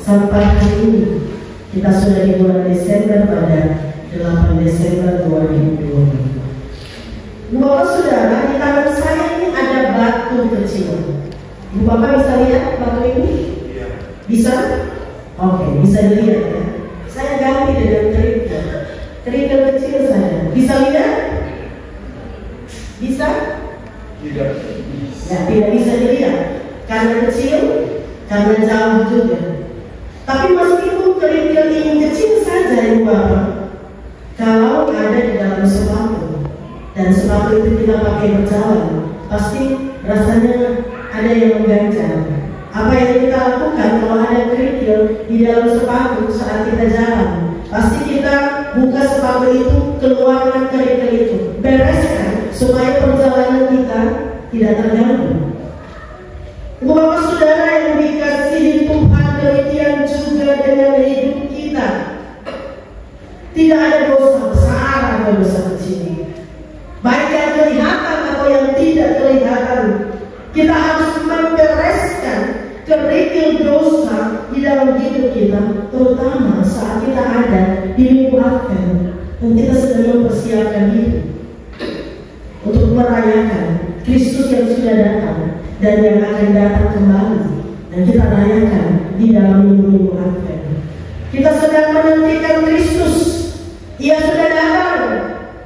sampai hari ini. Kita sudah di bulan Desember pada 8 Desember 2020. Ibu Bapak Saudara, di tangan saya ini ada batu kecil. Ibu Bapak bisa lihat batu ini? Bisa? Oke, bisa dilihat ya. Saya ganti dengan kerikil kecil saja. Bisa lihat? Bisa? Tidak. Ya, tidak bisa dilihat karena kecil, karena jauh juga. Tapi meskipun kerikil ini kecil saja, Ibu Bapak, kalau ada di dalam sepatu dan sepatu itu kita pakai berjalan, pasti rasanya ada yang mengganjal. Apa yang kita lakukan kalau ada kerikil di dalam sepatu saat kita jalan? Pasti kita buka sepatu itu, keluarkan kerikil itu, bereskan supaya perjalanan kita tidak terganggu. Ibu Bapak Saudara yang dikasihi Tuhan, demikian juga dengan hidup kita. Tidak ada dosa besar atau dosa kecil, baik yang kelihatan atau yang tidak kelihatan. Kita harus membereskan kerikil dosa di dalam hidup kita, terutama saat kita ada di minggu Advent dan kita sedang mempersiapkan diri untuk merayakan Kristus yang sudah datang dan yang akan datang kembali, dan kita rayakan di dalam minggu Advent. Kita sedang menantikan Kristus. Ia sudah datang,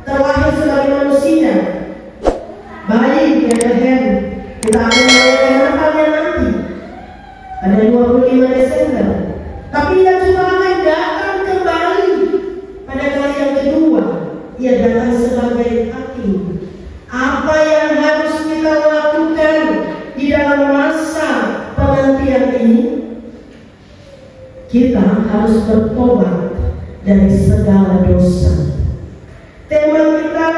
terlahir sebagai manusia, bayi di Bethlehem. Kita akan merayakan Natalnya nanti pada 25 Desember. Tapi ia juga akan datang kembali pada kali yang kedua. Ia datang sebagai hakim. Apa yang harus kita lakukan di dalam masa penantian ini? Kita harus bertobat dari segala dosa. Tema kita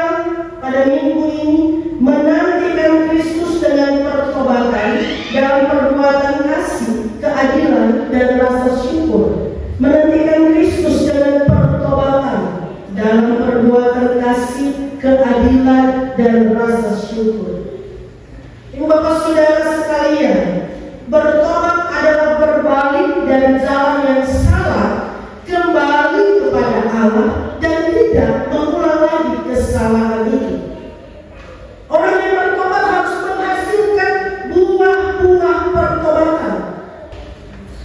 pada minggu ini menantikan Kristus dengan pertobatan dalam perbuatan kasih, keadilan, dan rasa syukur. Menantikan Kristus dengan pertobatan dalam perbuatan kasih, keadilan, dan rasa syukur. Ibu Bapak Saudara sekalian, bertobat adalah berbalik dari jalan yang salah kembali kepada Allah dan tidak mengulang lagi kesalahan itu. Orang yang bertobat harus menghasilkan buah-buah pertobatan.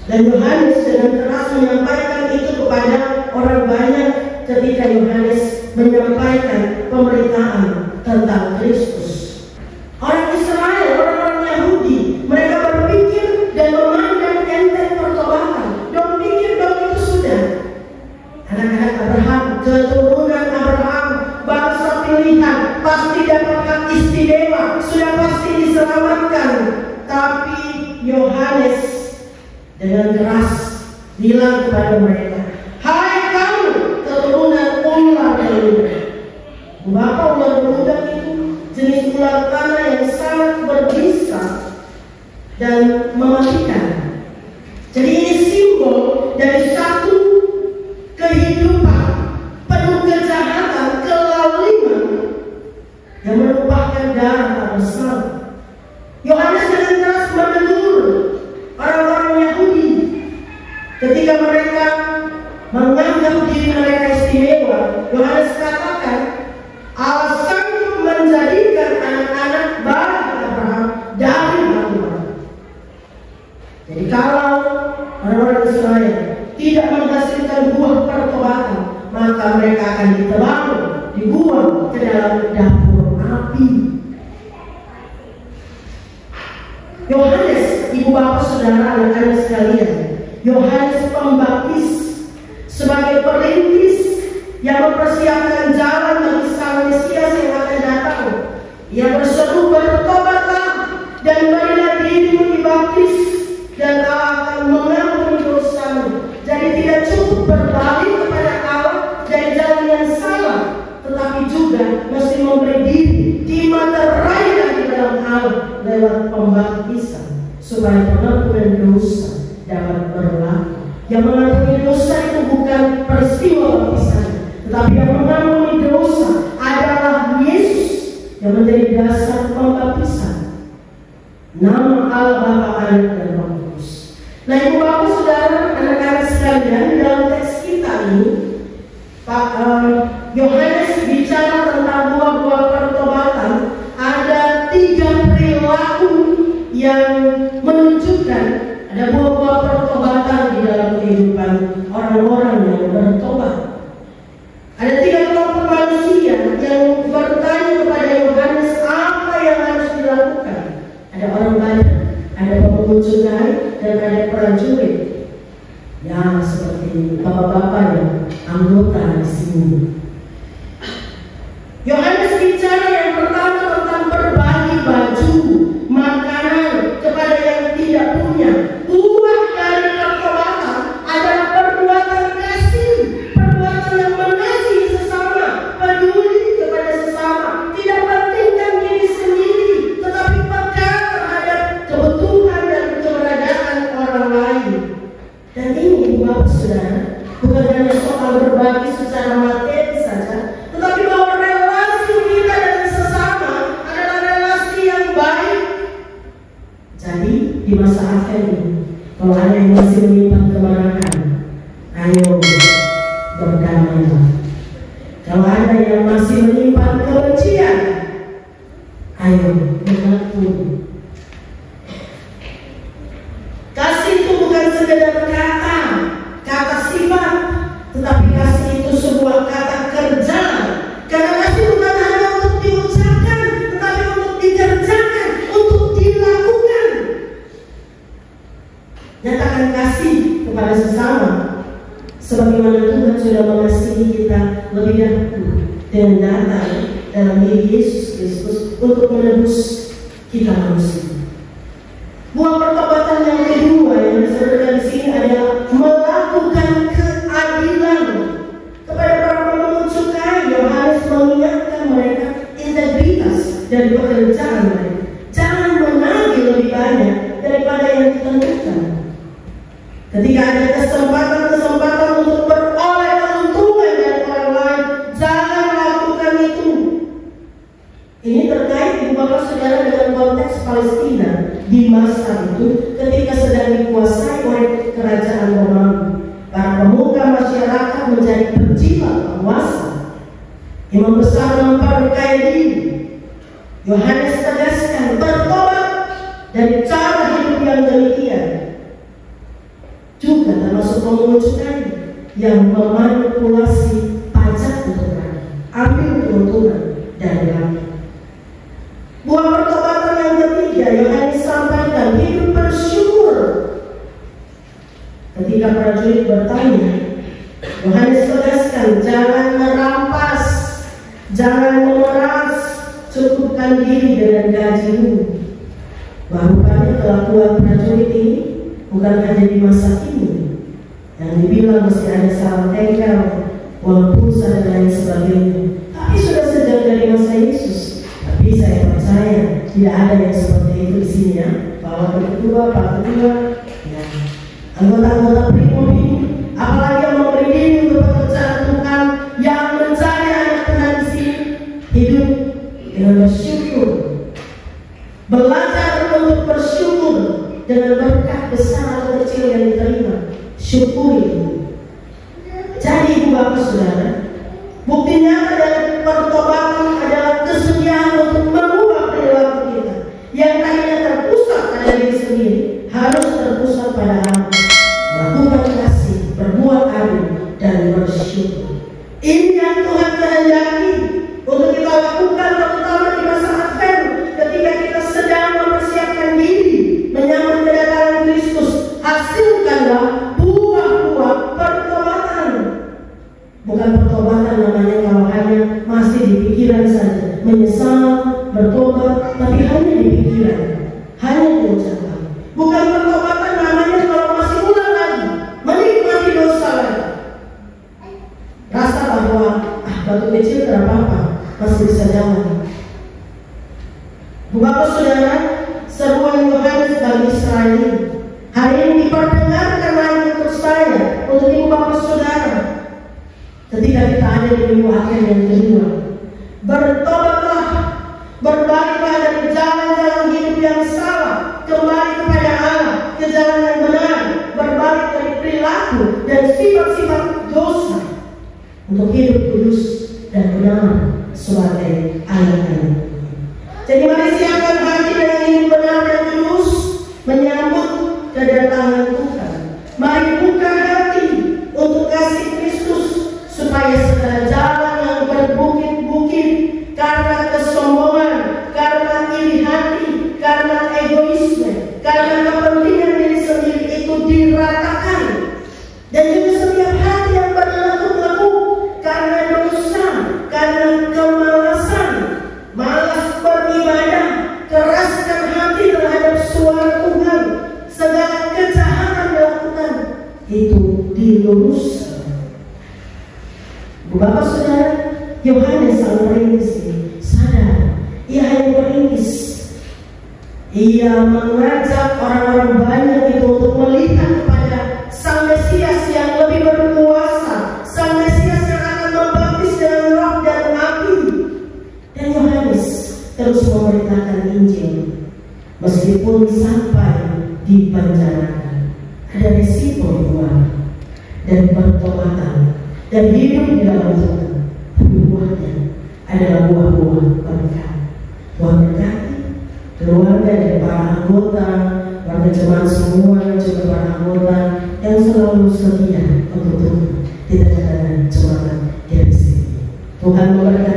Dan Yohanes dengan keras menyampaikan itu kepada orang banyak ketika Yohanes menyampaikan pemberitaan tentang Kristus. Orang Israel, orang-orang Yahudi, mereka berpikir dan memandang enteng pertobatan. Dong pikir dong itu sudah anak-anak Abraham, keturunan Abraham, bangsa pilihan, pasti dapat hak istimewa, sudah pasti diselamatkan. Tapi Yohanes dengan keras bilang kepada mereka, hai kamu keturunan ular beludak. Bapak ular beludak itu jenis ular tanah yang sangat berbisa dan mematikan. Jadi ini simbol dari satu kehidupan penuh kejahatan, kelaliman yang menumpahkan darah tak bersalah. Yohanes dengan keras menegur orang-orang Yahudi ketika mereka menganggap diri mereka istimewa. Yohanes katakan, alasan menjadikan anak-anak bagi Abraham dari batu-batu. Jadi kalau orang-orang Israel tidak menghasilkan buah pertobatan, maka mereka akan ditebang, dibuang ke dalam dapur api. Yohanes, Ibu Bapak Saudara, anak-anak sekalian, Yohanes Pembaptis sebagai perintis yang mempersiapkan jalan bagi Sang Mesias yang akan datang. Ia berseru, bertobatlah dan marilah dirimu dibaptis dan Allah akan mengampuni dosamu. Jadi tidak cukup berbalik kepada Allah dari jalan yang salah, tetapi juga mesti memberi diri dimaterai di dalam Allah lewat pembaptisan supaya pengampunan dosa dapat berlaku. Yang mengampuni dosa itu bukan peristiwa baptisan, tetapi yang mengampuni dosa adalah Yesus yang menjadi dasar pembaptisan. Nama Allah, Bapa, Anak, dan Roh Kudus. Nah, Ibu Bapak Saudara, anak-anak sekalian, dalam teks kita ini Pak Yohanes bicara tentang buah-buah pertobatan. Ada 3 perilaku yang menunjukkan ada buah-buah pertobatan di dalam kehidupan orang-orang yang bertobat. Ada 3 kelompok manusia yang bertanya kepada Yohanes apa yang harus dilakukan. Ada orang banyak, ada pemungut cukai, dan ada prajurit. Ya, seperti bapak-bapak yang anggota di sini. Yohanes bicara yang pertama tentang berbagi baju, makanan kepada yang tidak punya. Buah dari pertobatan adalah perbuatan kasih, perbuatan yang mengasihi sesama, peduli kepada sesama, tidak pentingkan diri sendiri, tetapi peka terhadap kebutuhan dan keberadaan orang lain. Dan ini Bapak Saudara, bukan hanya soal berbagi secara materi saja, tetapi bahwa relasi kita dengan sesama adalah relasi yang baik. Jadi di masa akhir ini, kalau ada yang masih menyimpan kemarahan, ayo berdamailah. Kalau ada yang masih menyimpan kebencian, ayo mengampuni. Kasih itu bukan sekedar kata sifat, tetapi kasih itu sebuah kata kerja. Karena kasih bukan hanya untuk diucapkan, tetapi untuk dikerjakan, untuk dilakukan. Nyatakan kasih kepada sesama, sebagaimana Tuhan sudah mengasihi kita lebih dahulu dengan datang dalam diri Yesus Kristus untuk menebus kita manusia. Buah pertobatan yang kedua yang disebutkan di sini adalah melakukan keadilan kepada para pemungut cukai. Yohanes mengingatkan mereka integritas dari pekerjaan mereka. Jangan menagih lebih banyak daripada yang ditentukan. Ketika ada kesempatan untuk beroleh keuntungan dari orang lain, jangan lakukan itu. Ini terkait Bapak Saudara dengan konteks Palestina di masa itu ketika sedang dikuasai oleh kerajaan Romawi. Para pemuka masyarakat menjadi penjilat penguasa. Imam besar memperkaya diri. Yohanes tegaskan bertobat dari cara hidup yang demikian. Juga termasuk pemungut cukai yang memanipulasi pajak untuk rakyat, ambil keuntungan dari rakyat. Buah pertobatan yang ketiga Yohanes sampaikan hidup bersyukur. Ketika prajurit bertanya, Yohanes tegaskan jangan merampas, jangan memeras, cukupkan diri dengan gajimu. Rupanya kelakuan prajurit ini bukan hanya di masa kini, yang dibilang mesti ada salah tengkel, uang pulsa dan lain sebagainya, tapi sudah sejak dari masa Yesus. Tapi saya percaya tidak ada yang seperti itu di sini ya. Pak Ketua, ya. Anggota-anggota pribumi, apalagi yang memberi diri untuk pekerjaan Tuhan, yang mencari anak Tuhan di sini, hidup dengan bersyukur, belajar untuk bersyukur dengan berkat besar atau kecil yang diterima, syukuri. Jadi Ibu Bapak Saudara, bukti nyata dari pertobatan adalah kesediaan untuk mengubah perilaku kita yang tadinya terpusat pada diri sendiri harus terpusat pada Allah. Melakukan kasih, berbuat adil, dan bersyukur. Ini yang Tuhan kehendaki untuk kita lakukan, terutama di masa akhir ketika kita sedang mempersiapkan diri menyambut kedatangan Kristus. Hasilkanlah buah-buah pertobatan. Bukan pertobatan namanya kalau hanya masih di pikiran saja, menyesal, bertobat, tapi hanya di pikiran, hanya diucapkan. Bukan pertobatan namanya kalau masih ulang lagi, menikmati dosa lagi, rasa bahwa batu kecil tidak apa-apa, masih bisa jalan. Bapak Saudara, seruan Yohanes bagi Israel hari ini diperdengarkan lagi untuk saya, untuk Ibu Bapak Saudara. Ketika kita ada di minggu akhir yang kedua, bertobatlah, berbaliklah dari jalan-jalan hidup yang salah, kembali kepada Allah, ke jalan yang benar, untuk hidup kudus dan benar sebagai anak-anak. Jadi mari siapkan hati dengan hidup benar dan kudus menyambut kedatangan Tuhan. Mari buka hati untuk kasih Kristus, supaya segala jalan yang berbukit-bukit karena kesombongan, karena iri hati, karena egoisme, karena kepentingan diri sendiri itu diratakan. Dan juga setiap hati yang berlekuk-lekuk karena dosa, karena kemalasan, malas beribadah, keraskan hati terhadap suara Tuhan, segala kejahatan dilakukan, itu diluruskan. Bapak Saudara, Yohanes sang perintis ini sadar, ia hanya perintis. Ia mengajak orang-orang banyak itu untuk melihat kepada Sang Mesias yang lebih berkuasa, Sang Mesias yang akan membaptis dengan roh dan api. Dan Yohanes terus memberitakan Injil, meskipun sampai di penjara. Ada risiko dua, dan pertobatan dan hidup di dalam Tuhan. Buahnya adalah buah-buah berkat. Tuhan berkati keluarga dan para anggota, warga jemaat semua, juga para anggota yang selalu setia untuk Tuhan di tengah-tengah jemaat di sini. Tuhan memberkati.